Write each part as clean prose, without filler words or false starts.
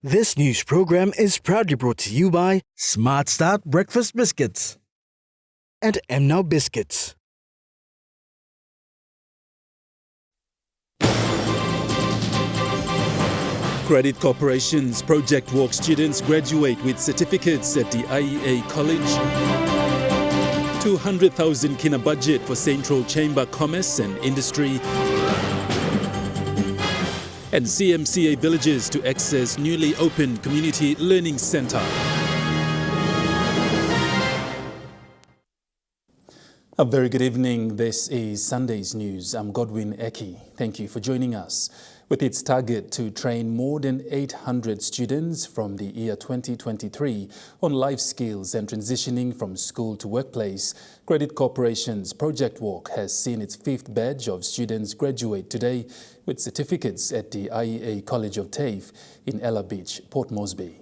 This news program is proudly brought to you by Smart Start Breakfast Biscuits and Now Biscuits. Credit Corporation's Project Walk students graduate with certificates at the IEA College. 200,000 Kina budget for Central Chamber Commerce and Industry. And CMCA villages to access newly opened Community Learning Centre. A very good evening. This is Sunday's News. I'm Godwin Eki. Thank you for joining us. With its target to train more than 800 students from the year 2023 on life skills and transitioning from school to workplace, Credit Corporation's Project Walk has seen its fifth batch of students graduate today with certificates at the IEA College of TAFE in Ella Beach, Port Moresby.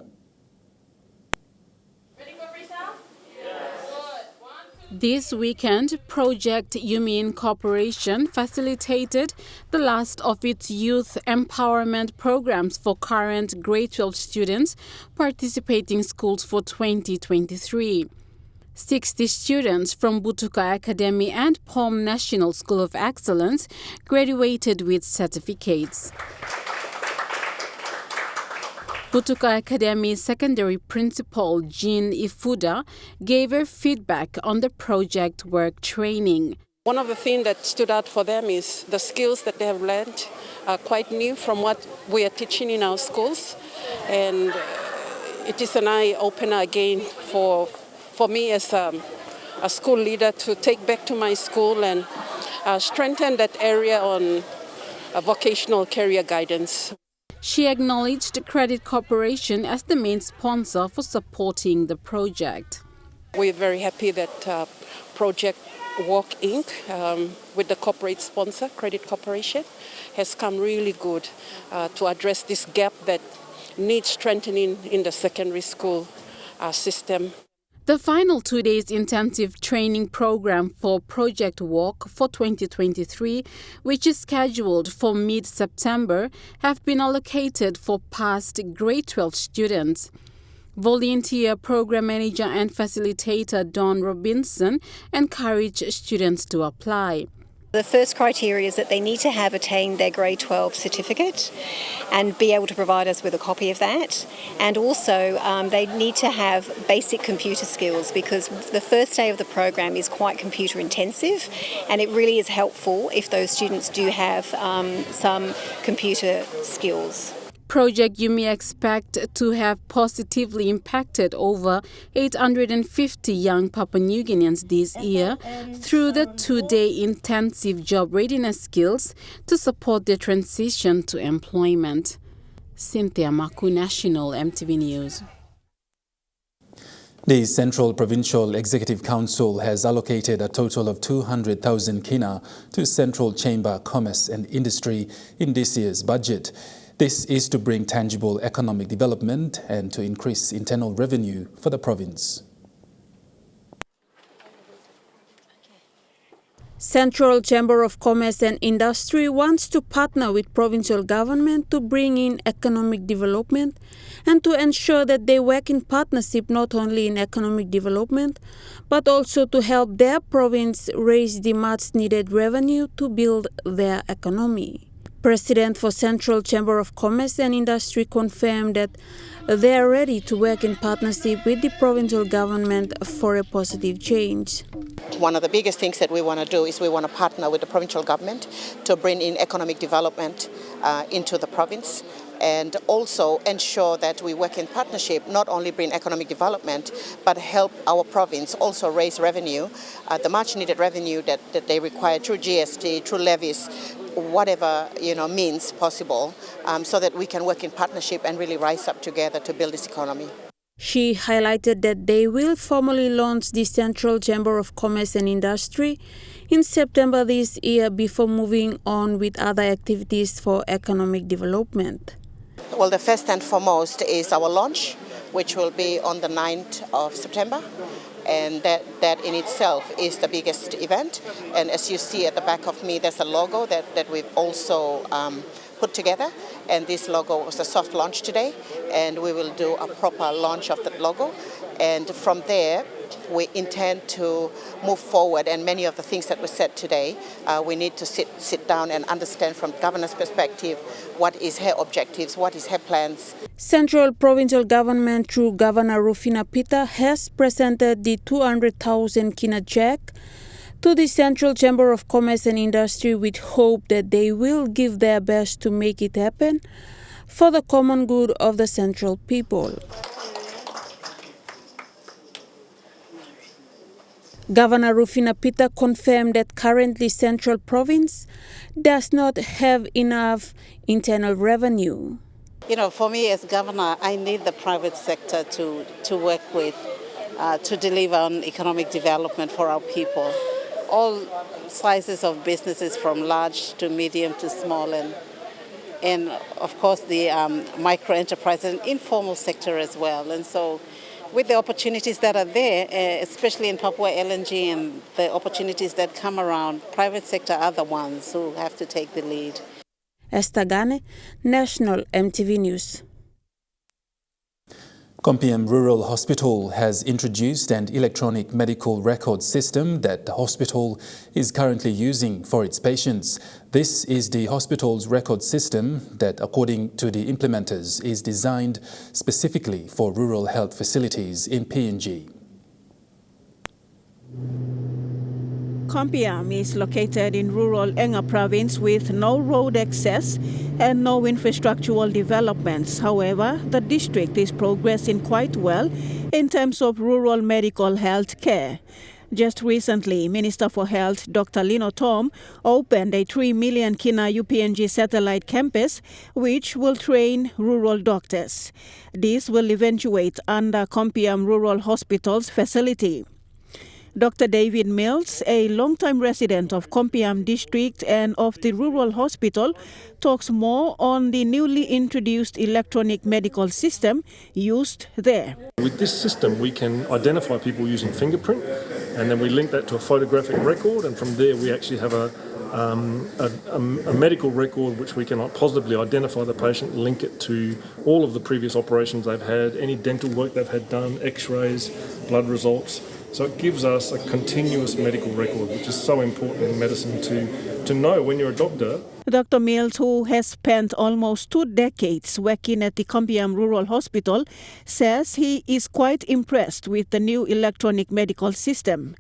This weekend, Project Yumi Corporation facilitated the last of its youth empowerment programs for current grade 12 students participating schools for 2023. 60 students from Butuka Academy and POM National School of Excellence graduated with certificates. Butuka Academy Secondary Principal Jean Ifuda gave her feedback on the project work training. One of the things that stood out for them is the skills that they have learned are quite new from what we are teaching in our schools. And it is an eye-opener again for me as a school leader to take back to my school and strengthen that area on vocational career guidance. She acknowledged the Credit Corporation as the main sponsor for supporting the project. We're very happy that Project Walk Inc., with the corporate sponsor, Credit Corporation, has come really good to address this gap that needs strengthening in the secondary school system. The final 2 days intensive training program for Project Walk for 2023, which is scheduled for mid-September, have been allocated for past grade 12 students. Volunteer program manager and facilitator Dawn Robinson encouraged students to apply. The first criteria is that they need to have attained their grade 12 certificate and be able to provide us with a copy of that. And also they need to have basic computer skills because the first day of the program is quite computer intensive and it really is helpful if those students do have some computer skills. Project Yumi expect to have positively impacted over 850 young Papua New Guineans this year through the 2-day intensive job readiness skills to support their transition to employment. Cynthia Maku, National EMTV News. The Central Provincial Executive Council has allocated a total of 200,000 kina to Central Chamber Commerce and Industry in this year's budget. This is to bring tangible economic development and to increase internal revenue for the province. Central Chamber of Commerce and Industry wants to partner with provincial government to bring in economic development and to ensure that they work in partnership not only in economic development, but also to help their province raise the much needed revenue to build their economy. President for Central Chamber of Commerce and Industry confirmed that they are ready to work in partnership with the provincial government for a positive change. One of the biggest things that we want to do is we want to partner with the provincial government to bring in economic development into the province and also ensure that we work in partnership, not only bring economic development, but help our province also raise revenue, the much needed revenue that they require through GST, through levies, whatever means possible, so that we can work in partnership and really rise up together to build this economy. She highlighted that they will formally launch the Central Chamber of Commerce and Industry in September this year before moving on with other activities for economic development. Well, the first and foremost is our launch, which will be on the 9th of September. And that in itself is the biggest event. And as you see at the back of me, there's a logo that we've also put together, and this logo was a soft launch today, and we will do a proper launch of that logo, and from there we intend to move forward, and many of the things that were said today, we need to sit down and understand from governor's perspective what is her objectives, what is her plans. Central Provincial Government through Governor Rufina Pita has presented the 200,000 kina check to the Central Chamber of Commerce and Industry with hope that they will give their best to make it happen for the common good of the Central people. Governor Rufina Pita confirmed that currently Central Province does not have enough internal revenue. For me as governor, I need the private sector to work with, to deliver on economic development for our people. All sizes of businesses from large to medium to small and of course the micro enterprise and informal sector as well. And so with the opportunities that are there, especially in Papua LNG and the opportunities that come around, private sector are the ones who have to take the lead. Esther Gane, National EMTV News. Kompiam Rural Hospital has introduced an electronic medical record system that the hospital is currently using for its patients. This is the hospital's record system that, according to the implementers, is designed specifically for rural health facilities in PNG. Kompiam is located in rural Enga province with no road access and no infrastructural developments. However, the district is progressing quite well in terms of rural medical health care. Just recently, Minister for Health Dr. Lino Tom opened a 3 million kina UPNG satellite campus which will train rural doctors. This will eventuate under Kompiam Rural Hospital's facility. Dr. David Mills, a long-time resident of Kompiam district and of the rural hospital, talks more on the newly introduced electronic medical system used there. With this system, we can identify people using fingerprint, and then we link that to a photographic record, and from there we actually have a medical record which we can positively identify the patient, link it to all of the previous operations they've had, any dental work they've had done, x-rays, blood results. So it gives us a continuous medical record, which is so important in medicine to know when you're a doctor. Dr. Mills, who has spent almost 2 decades working at the Kompiam Rural Hospital, says he is quite impressed with the new electronic medical system.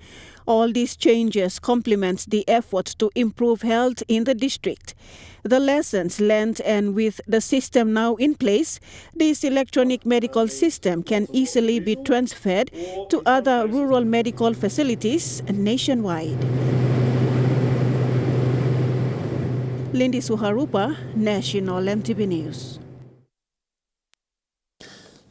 All these changes complement the efforts to improve health in the district. The lessons learned, and with the system now in place, this electronic medical system can easily be transferred to other rural medical facilities nationwide. Lindy Suharupa, National EMTV News.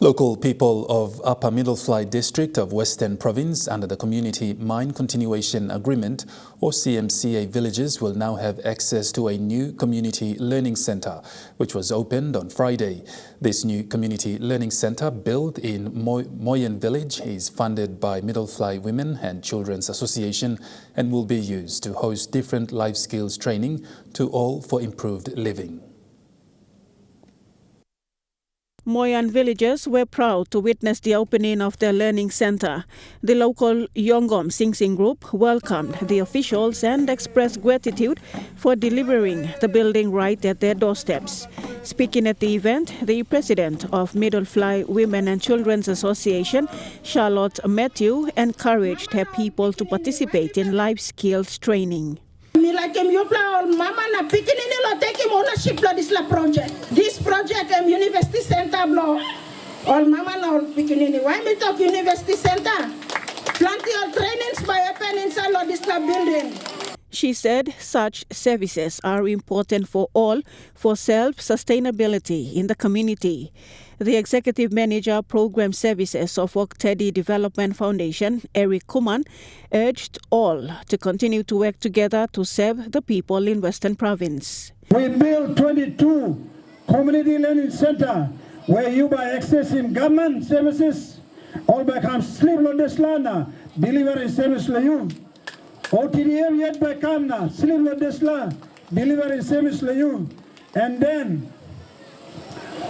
Local people of Upper Middlefly District of Western Province under the Community Mine Continuation Agreement or CMCA villages will now have access to a new community learning centre which was opened on Friday. This new community learning centre built in Moyen Village is funded by Middlefly Women and Children's Association and will be used to host different life skills training to all for improved living. Moyan villagers were proud to witness the opening of their learning center. The local Yongom Sing Sing group welcomed the officials and expressed gratitude for delivering the building right at their doorsteps. Speaking at the event, the president of Middlefly Women and Children's Association, Charlotte Matthew, encouraged her people to participate in life skills training. This project University Center blow. All mama now beginning. Why me talk University Center? Plenty of trainings by open inside this building. She said such services are important for all for self-sustainability in the community. The Executive Manager Program Services of Wok Teddy Development Foundation, Eric Kuman, urged all to continue to work together to serve the people in Western Province. We built 22 community learning center where you by accessing government services, all by come sleep on this land, delivering service to you. OTDM yet by come now, sleep on this land, delivering service to you. And then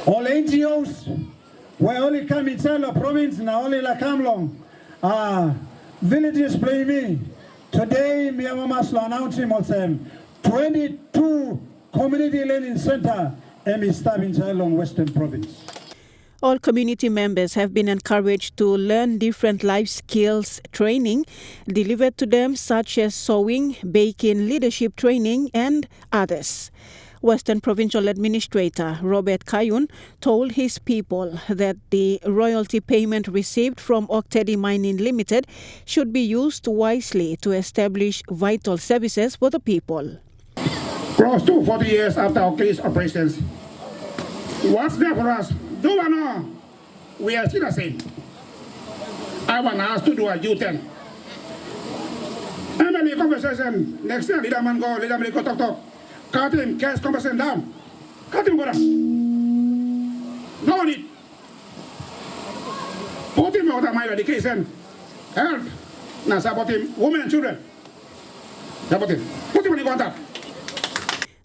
all NGOs were only come inside the province, now only la come long. Villages play me. Today, me and Maslo announcing also 22 community learning center and we start inside long Western Province. All community members have been encouraged to learn different life skills training delivered to them, such as sewing, baking, leadership training, and others. Western Provincial Administrator Robert Kayun told his people that the royalty payment received from Oktedi Mining Limited should be used wisely to establish vital services for the people. Close to 40 years after our case operations, what's there for us? Do we know? We are still the same. I want us to do a U-turn. Emily conversation, next year, leader man go, leader man go talk. Cut him, cash conversation down. Cut him, go down. No need. Put him out of my education. Help. Now support him, women and children. Support him. Put him on the contact.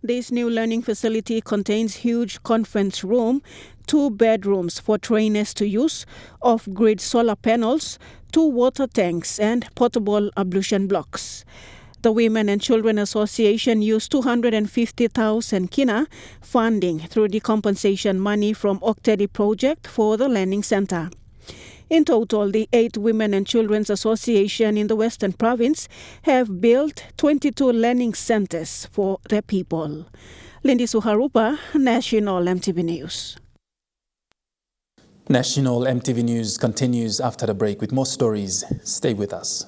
This new learning facility contains huge conference room, 2 bedrooms for trainers to use, off-grid solar panels, 2 water tanks, and portable ablution blocks. The Women and Children Association used 250,000 kina funding through the compensation money from Oktedi project for the learning center. In total, the 8 Women and Children's Association in the Western Province have built 22 learning centers for their people. Lindy Suharupa, National EMTV News. National EMTV News continues after the break with more stories. Stay with us.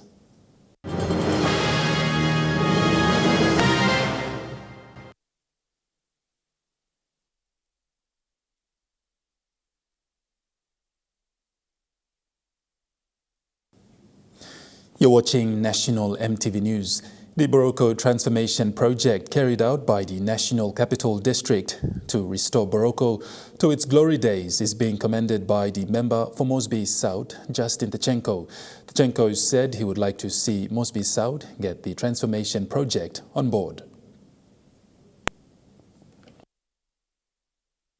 You're watching National EMTV News. The Boroko Transformation Project carried out by the National Capital District to restore Boroko to its glory days is being commended by the member for Mosby South, Justin Tachenko. Tachenko said he would like to see Mosby South get the transformation project on board.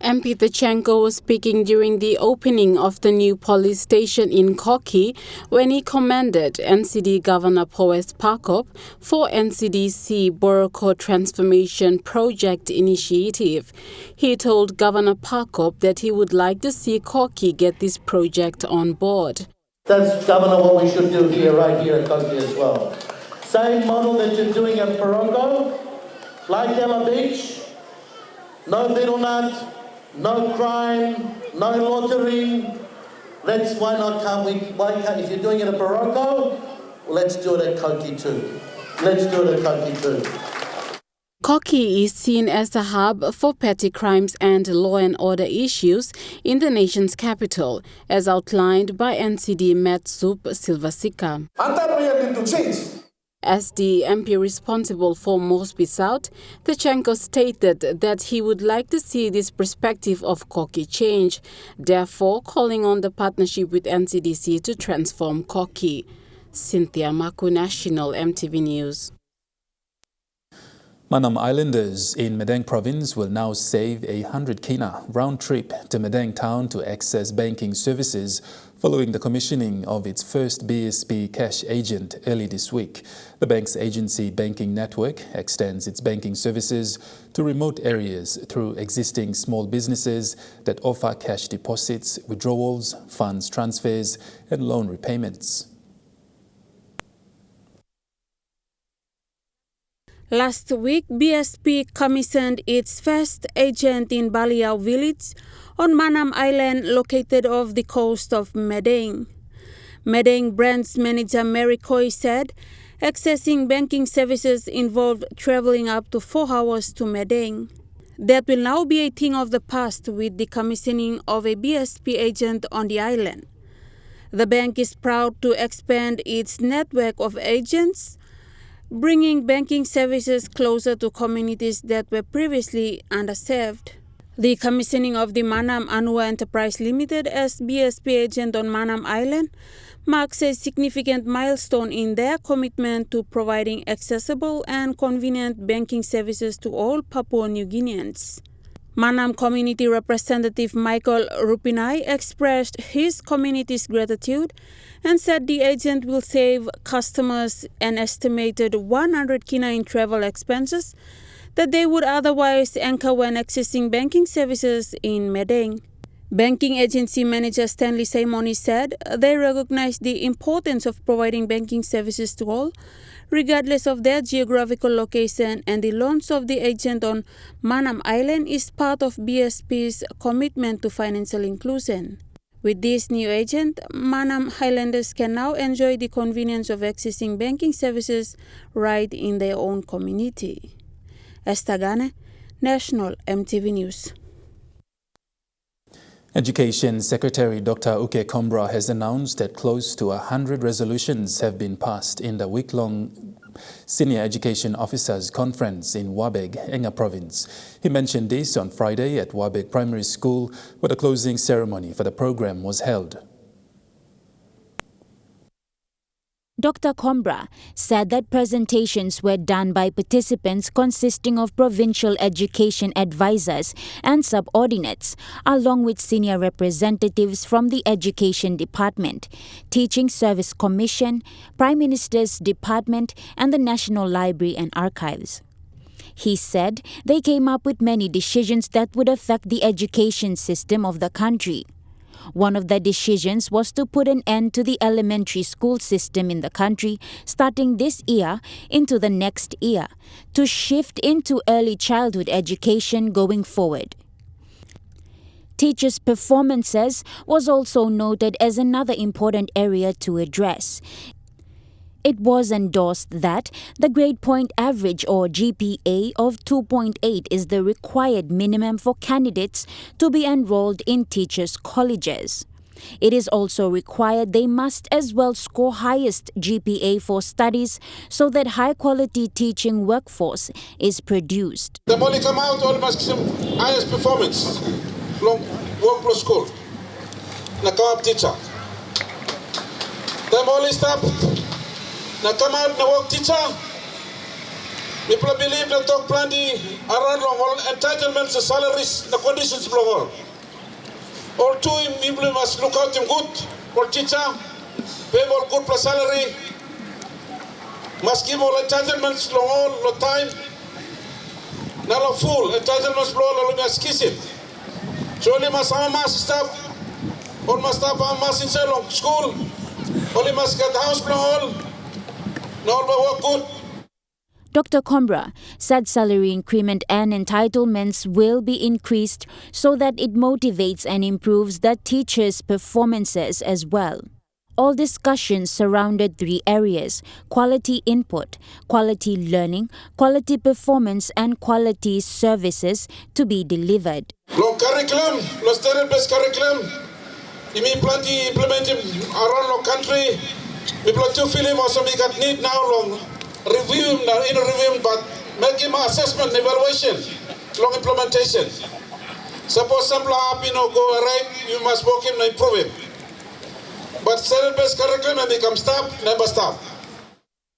MP Tachenko was speaking during the opening of the new police station in Koki when he commended NCD Governor Powes Pakop for NCDC Boroko Transformation Project initiative. He told Governor Pakop that he would like to see Koki get this project on board. That's, Governor, what we should do here, right here at Koki as well. Same model that you're doing at Boroko, like Ella Beach, no betel nut, no crime, no loitering. If you're doing it at Boroko, let's do it at Koki too. Koki is seen as the hub for petty crimes and law and order issues in the nation's capital, as outlined by NCD Metsup Silvasika. As the MP responsible for Mosby South, Tachenko stated that he would like to see this perspective of Koki change, therefore calling on the partnership with NCDC to transform Koki. Cynthia Maku, National EMTV News. Manam Islanders in Madang Province will now save 100 kina round trip to Madang town to access banking services following the commissioning of its first BSP cash agent early this week. The bank's agency banking network extends its banking services to remote areas through existing small businesses that offer cash deposits, withdrawals, funds transfers, and loan repayments. Last week, BSP commissioned its first agent in Baliao village on Manam Island located off the coast of Madang. Madang branch manager Mary Coy said accessing banking services involved traveling up to 4 hours to Madang. That will now be a thing of the past with the commissioning of a BSP agent on the island. The bank is proud to expand its network of agents, bringing banking services closer to communities that were previously underserved. The commissioning of the Manam Anua Enterprise Limited as BSP agent on Manam Island marks a significant milestone in their commitment to providing accessible and convenient banking services to all Papua New Guineans. Manam community representative Michael Rupinai expressed his community's gratitude and said the agent will save customers an estimated 100 kina in travel expenses that they would otherwise incur when accessing banking services in Medeng. Banking agency manager Stanley Simoni said they recognize the importance of providing banking services to all, regardless of their geographical location, and the launch of the agent on Manam Island is part of BSP's commitment to financial inclusion. With this new agent, Manam Highlanders can now enjoy the convenience of accessing banking services right in their own community. Estagane, National EMTV News. Education Secretary Dr. Uke Kombra has announced that close to 100 resolutions have been passed in the week-long Senior Education Officers Conference in Wabeg, Enga Province. He mentioned this on Friday at Wabeg Primary School, where the closing ceremony for the program was held. Dr. Kombra said that presentations were done by participants consisting of provincial education advisors and subordinates, along with senior representatives from the Education Department, Teaching Service Commission, Prime Minister's Department, and the National Library and Archives. He said they came up with many decisions that would affect the education system of the country. One of the decisions was to put an end to the elementary school system in the country starting this year into the next year, to shift into early childhood education going forward. Teachers' performances was also noted as another important area to address. It was endorsed that the grade point average or GPA of 2.8 is the required minimum for candidates to be enrolled in teachers' colleges. It is also required they must as well score highest GPA for studies so that high-quality teaching workforce is produced. The money come out, all must highest performance from work plus school. Now come up teacher. The money stop. Now come out na work teacher. People believe that talk plenty around long all entitlements, the salaries, the conditions below all. All two people must look out him good for teacher, pay all good plus salary, must give all entitlements long all time. Now a full entitlements below all must kiss him. So only must have a mass staff, all must have a mass in long school, only must get the house below all. Dr. Kombra said salary increment and entitlements will be increased so that it motivates and improves the teachers' performances as well. All discussions surrounded three areas: quality input, quality learning, quality performance, and quality services to be delivered. Long curriculum, long standard-based curriculum, you mean plenty implementing around the country. We plot two film also we got need now long review now in review, but make him assessment evaluation, long implementation. Suppose some up go right, you must work him and improve him. But standard-based curriculum become stop, never stop.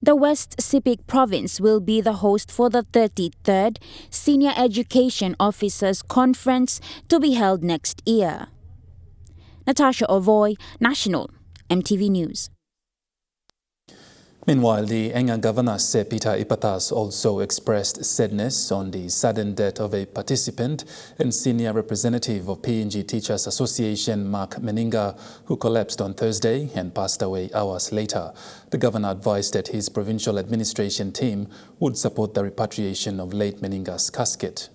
The West Sepik Province will be the host for the 33rd Senior Education Officers Conference to be held next year. Natasha Ovoy, National EMTV News. Meanwhile, the Enga Governor Sir Peter Ipatas also expressed sadness on the sudden death of a participant and senior representative of PNG Teachers Association, Mark Meninga, who collapsed on Thursday and passed away hours later. The governor advised that his provincial administration team would support the repatriation of late Meninga's casket.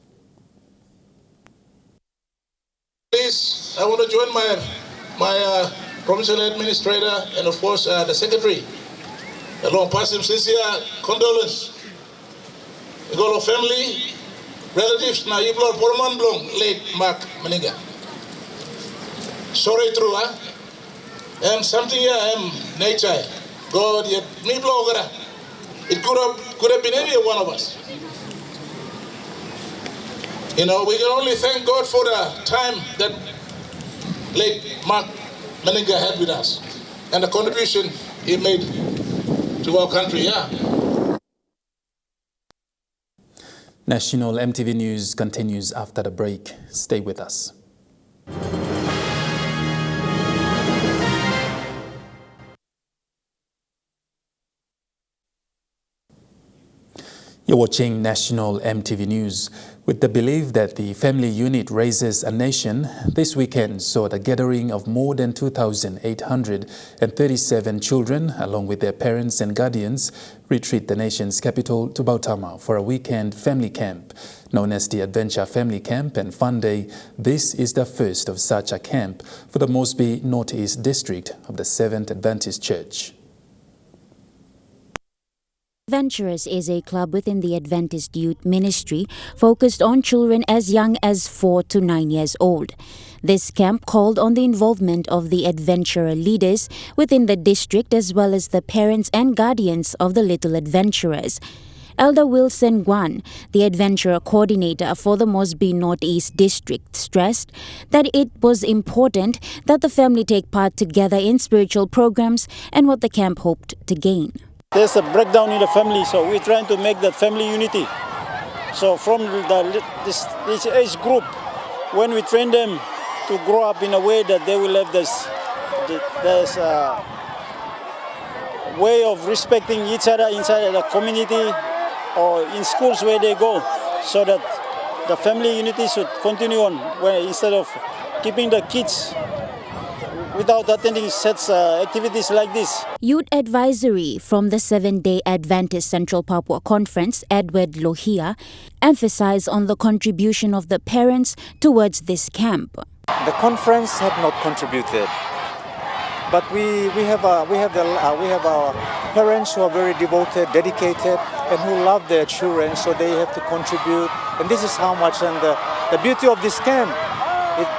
Please, I want to join my provincial administrator and of course the secretary. Along pass him sincere condolence. We go to family, relatives, now you blow for man blong, late Mark Meninga. Sorry true, huh? And something here nature. God yet me blow. It could have been any one of us. You know, we can only thank God for the time that late Mark Meninga had with us and the contribution he made to our country, yeah. National EMTV News continues after the break. Stay with us. You're watching National EMTV News. With the belief that the family unit raises a nation, this weekend saw the gathering of more than 2,837 children, along with their parents and guardians, retreat the nation's capital to Bautama for a weekend family camp. Known as the Adventure Family Camp and Fun Day, this is the first of such a camp for the Mosby Northeast District of the Seventh Adventist Church. Adventurers is a club within the Adventist Youth Ministry focused on children as young as 4 to 9 years old. This camp called on the involvement of the adventurer leaders within the district as well as the parents and guardians of the little adventurers. Elder Wilson Guan, the adventurer coordinator for the Mosby Northeast District, stressed that it was important that the family take part together in spiritual programs and what the camp hoped to gain. There's a breakdown in the family, so we're trying to make that family unity. So from this age group, when we train them to grow up in a way that they will have this way of respecting each other inside the community or in schools where they go, so that the family unity should continue on, where instead of keeping the kids without attending such activities like this. Youth Advisory from the 7-day Adventist Central Papua Conference, Edward Lohia, emphasized on the contribution of the parents towards this camp. The conference had not contributed, but we have our parents who are very devoted, dedicated, and who love their children, so they have to contribute. And this is how much, and the beauty of this camp,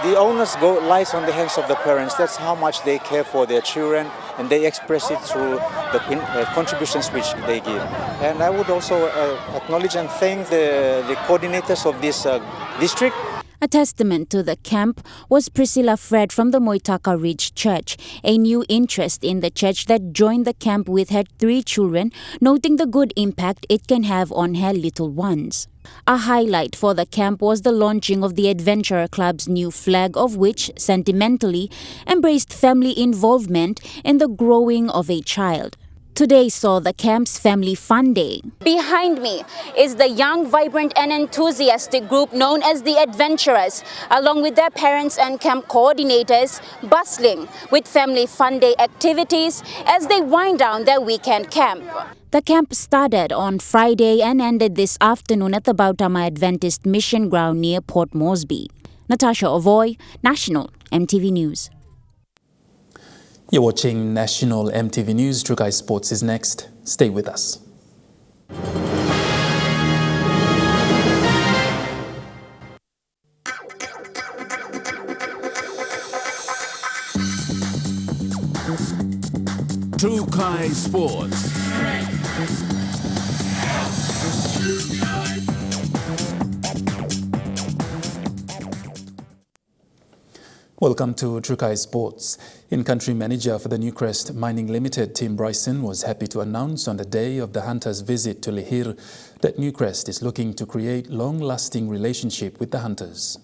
the onus lies on the hands of the parents. That's how much they care for their children, and they express it through the contributions which they give. And I would also acknowledge and thank the coordinators of this district. A testament to the camp was Priscilla Fred from the Moitaka Ridge Church, a new interest in the church that joined the camp with her 3 children, noting the good impact it can have on her little ones. A highlight for the camp was the launching of the Adventurer Club's new flag, of which, sentimentally, embraced family involvement in the growing of a child. Today saw the camp's Family Fun Day. Behind me is the young, vibrant and enthusiastic group known as the Adventurers, along with their parents and camp coordinators, bustling with Family Fun Day activities as they wind down their weekend camp. The camp started on Friday and ended this afternoon at the Bautama Adventist Mission Ground near Port Moresby. Natasha Ovoy, National EMTV News. You're watching National EMTV News. Trukai Sports is next. Stay with us. Trukai Sports. Welcome to Trukai Sports. In-country manager for the Newcrest Mining Limited, Tim Bryson, was happy to announce on the day of the hunters' visit to Lihir that Newcrest is looking to create long-lasting relationship with the hunters.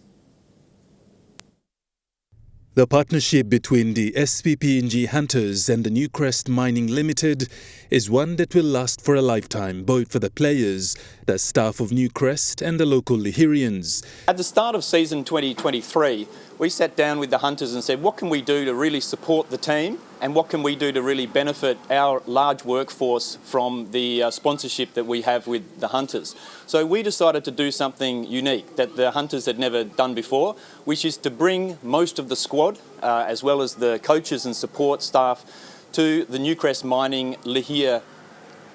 The partnership between the SPPNG Hunters and the Newcrest Mining Limited is one that will last for a lifetime, both for the players, the staff of Newcrest and the local Lihirians. At the start of season 2023, we sat down with the hunters and said, what can we do to really support the team, and what can we do to really benefit our large workforce from the sponsorship that we have with the hunters. So we decided to do something unique that the hunters had never done before, which is to bring most of the squad, as well as the coaches and support staff, to the Newcrest Mining Lihir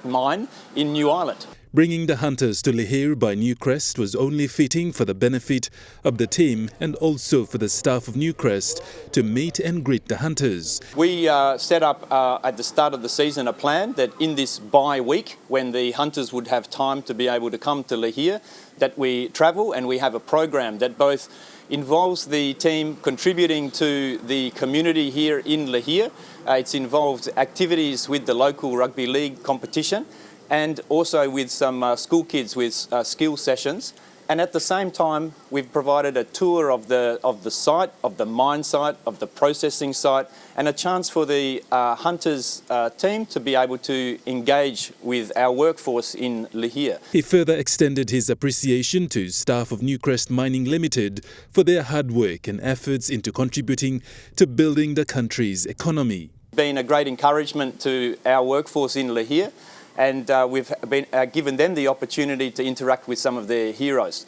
mine in New Ireland. Bringing the hunters to Lihir by Newcrest was only fitting for the benefit of the team and also for the staff of Newcrest to meet and greet the hunters. We set up at the start of the season a plan that in this bye week, when the hunters would have time to be able to come to Lihir, that we travel and we have a program that both involves the team contributing to the community here in Lihir. It's involved activities with the local rugby league competition, and also with some school kids with skill sessions. And at the same time, we've provided a tour of the site, of the mine site, of the processing site, and a chance for the Hunters team to be able to engage with our workforce in Lihir. He further extended his appreciation to staff of Newcrest Mining Limited for their hard work and efforts into contributing to building the country's economy. Been a great encouragement to our workforce in Lihir, and we've been given them the opportunity to interact with some of their heroes.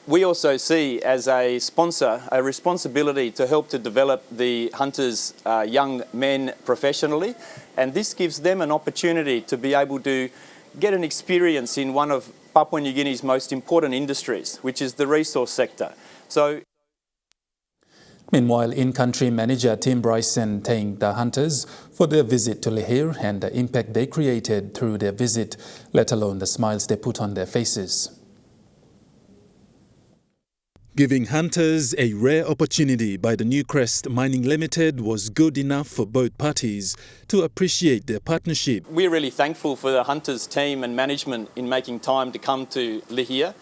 We also see as a sponsor a responsibility to help to develop the Hunters young men professionally, and this gives them an opportunity to be able to get an experience in one of Papua New Guinea's most important industries, which is the resource sector. Meanwhile, in-country manager Tim Bryson thanked the Hunters for their visit to Lihir and the impact they created through their visit, let alone the smiles they put on their faces. Giving Hunters a rare opportunity by the Newcrest Mining Limited was good enough for both parties to appreciate their partnership. We're really thankful for the Hunters team and management in making time to come to Lihir.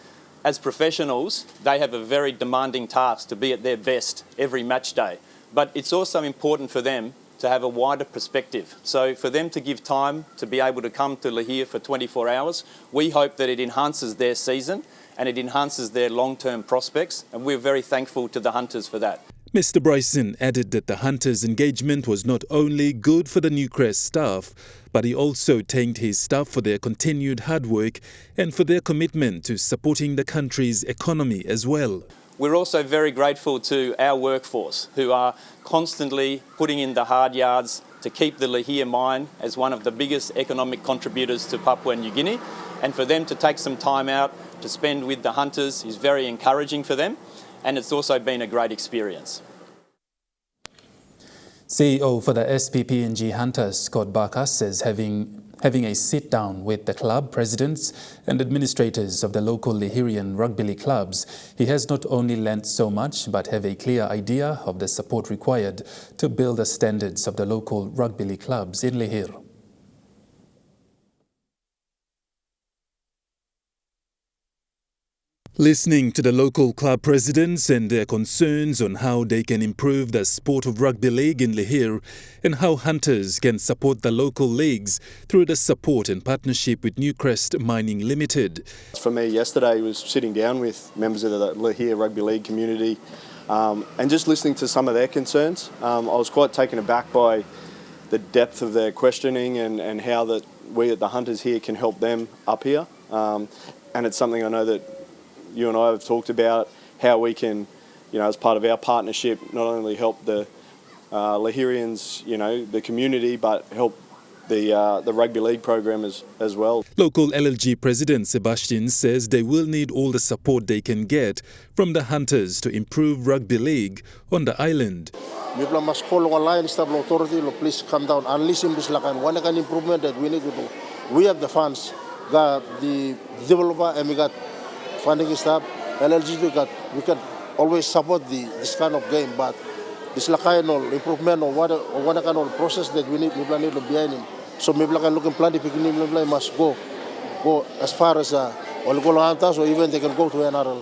As professionals, they have a very demanding task to be at their best every match day. But it's also important for them to have a wider perspective. So for them to give time to be able to come to Lihir for 24 hours, we hope that it enhances their season and it enhances their long-term prospects. And we're very thankful to the Hunters for that. Mr. Bryson added that the Hunters' engagement was not only good for the Newcrest staff, but he also thanked his staff for their continued hard work and for their commitment to supporting the country's economy as well. We're also very grateful to our workforce who are constantly putting in the hard yards to keep the Lihir mine as one of the biggest economic contributors to Papua New Guinea. And for them to take some time out to spend with the Hunters is very encouraging for them, and it's also been a great experience. CEO for the SPPNG Hunters, Scott Barker, says having a sit-down with the club presidents and administrators of the local Lihirian rugby league clubs, he has not only learnt so much but have a clear idea of the support required to build the standards of the local rugby league clubs in Lihir. Listening to the local club presidents and their concerns on how they can improve the sport of rugby league in Lihir and how Hunters can support the local leagues through the support and partnership with Newcrest Mining Limited. For me yesterday was sitting down with members of the Lihir rugby league community and just listening to some of their concerns. I was quite taken aback by the depth of their questioning and how that we at the Hunters here can help them up here. And it's something I know that you and I have talked about, how we can, as part of our partnership, not only help the Lihirians, the community, but help the rugby league program as well. Local LLG President Sebastian says they will need all the support they can get from the Hunters to improve rugby league on the island. Please come down and listen to one improvement that we need to do. We have the funds, got the developer, and we got funding staff. LLG, we can always support this kind of game, but this kind of improvement or what kind of process that we need to behind him. So maybe like looking plenty picking must go as far as Hunters, or even they can go to another.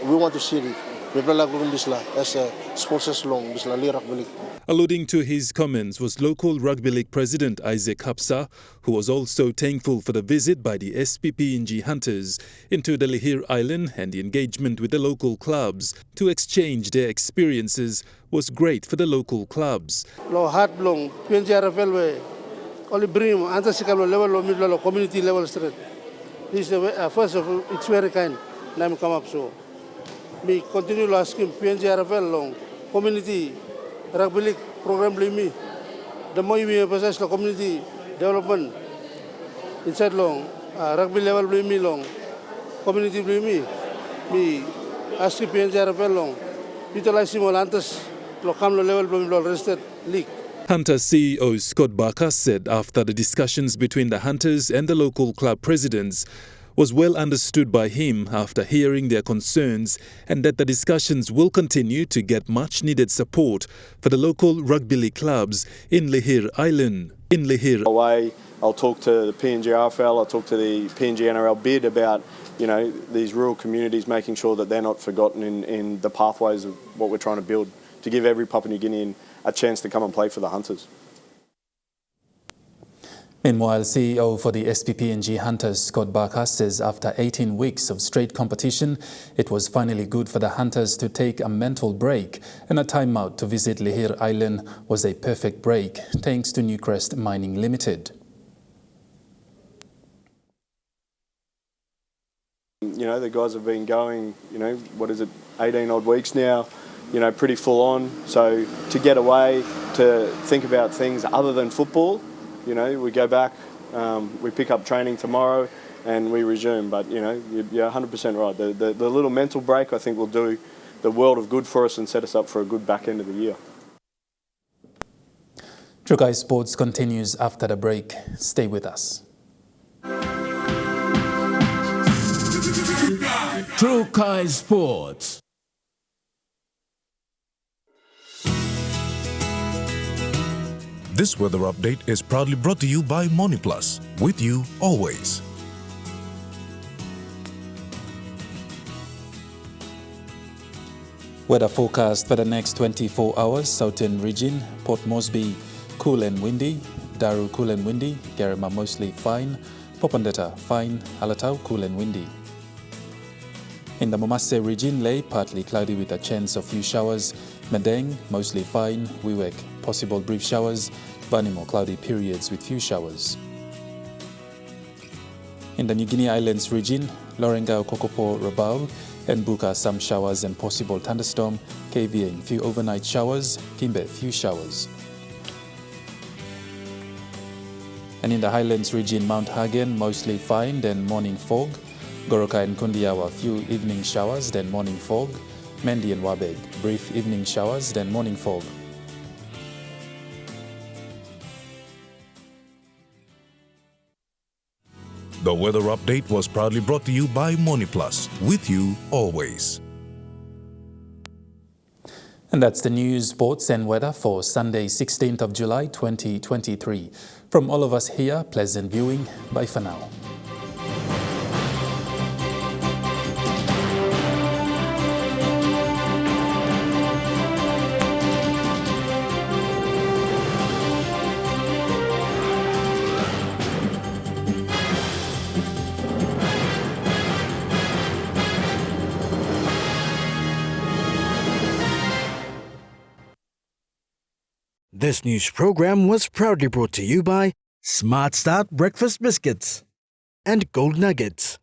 We want to see it. People like looking this as a sponsors long this rugby league. Alluding to his comments was local rugby league president Isaac Hapsa, who was also thankful for the visit by the SPPNG Hunters into the Lihir Island, and the engagement with the local clubs to exchange their experiences was great for the local clubs. Only bring level community level straight. This is first of all, it's very kind. Now come up so. Me continue asking PNGRFL long community rugby league program me. The more we emphasize the community development inside long rugby level me long community me ask PNGRFL long utilize more Hunters local level rested league. Hunter CEO Scott Barker said after the discussions between the Hunters and the local club presidents was well understood by him after hearing their concerns, and that the discussions will continue to get much needed support for the local rugby league clubs in Lihir Island. Away I'll talk to the PNG RFL, I'll talk to the PNG NRL bid about, these rural communities, making sure that they're not forgotten in the pathways of what we're trying to build, to give every Papua New Guinean a chance to come and play for the Hunters. Meanwhile, CEO for the SPPNG Hunters, Scott Barker, says after 18 weeks of straight competition, it was finally good for the Hunters to take a mental break, and a timeout to visit Lihir Island was a perfect break, thanks to Newcrest Mining Limited. The guys have been going, 18 odd weeks now, pretty full on. So to get away, to think about things other than football, we go back, we pick up training tomorrow and we resume. But, you're 100% right. The little mental break, I think, will do the world of good for us and set us up for a good back end of the year. Trukai Sports continues after the break. Stay with us. Trukai Sports. This weather update is proudly brought to you by MoniPlus, with you always. Weather forecast for the next 24 hours, Southern region, Port Moresby, cool and windy, Daru cool and windy, Garima mostly fine, Popondetta fine, Alatau cool and windy. In the Momase region, Ley partly cloudy with a chance of few showers, Madang mostly fine, Wewak possible brief showers, Vanimo cloudy periods with few showers. In the New Guinea Islands region, Lorengau, Kokopo, Rabaul, and Buka some showers and possible thunderstorm, KVN few overnight showers, Kimbe few showers. And in the Highlands region, Mount Hagen mostly fine, then morning fog, Goroka and Kundiawa few evening showers, then morning fog, Mendi and Wabeg brief evening showers, then morning fog. The weather update was proudly brought to you by MoniPlus, with you always. And that's the news, sports and weather for Sunday, 16th of July, 2023. From all of us here, pleasant viewing. Bye for now. This news program was proudly brought to you by Smart Start Breakfast Biscuits and Gold Nuggets.